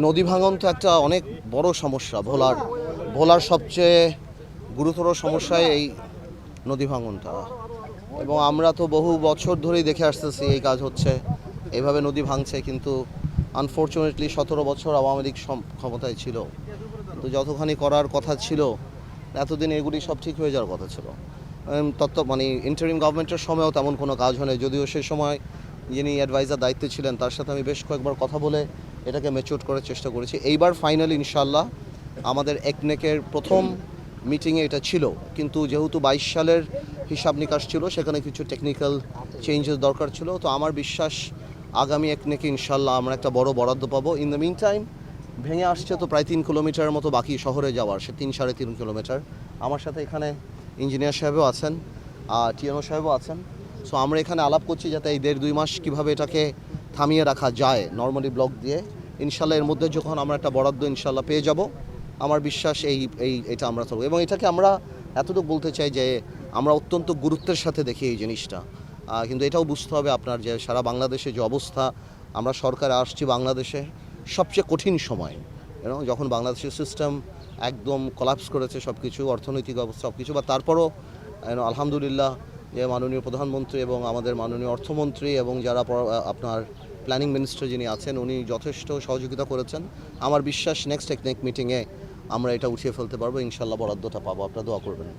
নদী ভাঙন তো একটা অনেক বড় সমস্যা। ভোলার সবচেয়ে গুরুতর সমস্যায় এই নদী ভাঙনটা, এবং আমরা তো বহু বছর ধরেই দেখে আসতেছি এই কাজ হচ্ছে, এইভাবে নদী ভাঙছে। কিন্তু আনফর্চুনেটলি 17 বছর আওয়ামী লীগ ক্ষমতায় ছিল, কিন্তু যতখানি করার কথা ছিল এতদিন এগুলি সব ঠিক হয়ে যাওয়ার কথা ছিল। মানে ইন্টারিম গভর্নমেন্টের সময়ও তেমন কোনো কাজ হয়নি, যদিও সেই সময় যিনি অ্যাডভাইজার দায়িত্বে ছিলেন তার সাথে আমি বেশ কয়েকবার কথা বলে এটাকে ম্যাচিউর করার চেষ্টা করেছি। এইবার ফাইনালি ইনশাল্লাহ আমাদের একনেকের প্রথম মিটিংয়ে এটা ছিল, কিন্তু যেহেতু 22 সালের হিসাব নিকাশ ছিল সেখানে কিছু টেকনিক্যাল চেঞ্জেস দরকার ছিল। তো আমার বিশ্বাস আগামী একনেকে ইনশাল্লাহ আমরা একটা বড় বরাদ্দ পাবো। ইন দ্য মিন টাইম ভেঙে আসছে তো প্রায় 3 কিলোমিটারের মতো বাকি শহরে যাওয়ার, সে 3-3.5 কিলোমিটার। আমার সাথে এখানে ইঞ্জিনিয়ার সাহেবও আছেন, টিএনও সাহেবও আছেন। সো আমরা এখানে আলাপ করছি যাতে এই 1.5-2 মাস কীভাবে এটাকে থামিয়ে রাখা যায় নর্মালি ব্লক দিয়ে। ইনশাল্লাহ এর মধ্যে যখন আমরা একটা বরাদ্দ ইনশাল্লাহ পেয়ে যাব, আমার বিশ্বাস এটা আমরা চলবো। এবং এটাকে আমরা এতটুকু বলতে চাই যে আমরা অত্যন্ত গুরুত্বের সাথে দেখি এই জিনিসটা। কিন্তু এটাও বুঝতে হবে আপনার যে সারা বাংলাদেশে যে অবস্থা, আমরা সরকারে আসছি বাংলাদেশে সবচেয়ে কঠিন সময়, যখন বাংলাদেশের সিস্টেম একদম কোলাপস করেছে, সব কিছু অর্থনৈতিক অবস্থা সব কিছু। বা তারপরও আলহামদুলিল্লাহ যে মাননীয় প্রধানমন্ত্রী এবং আমাদের মাননীয় অর্থমন্ত্রী এবং যারা আপনার প্ল্যানিং মিনিস্টার যিনি আছেন উনি যথেষ্ট সহযোগিতা করেছেন। আমার বিশ্বাস নেক্সট টেকনিক মিটিংয়ে আমরা এটা উঠিয়ে ফেলতে পারবো, ইনশাল্লাহ বরাদ্দটা পাবো। আপনারা দোয়া করবেন।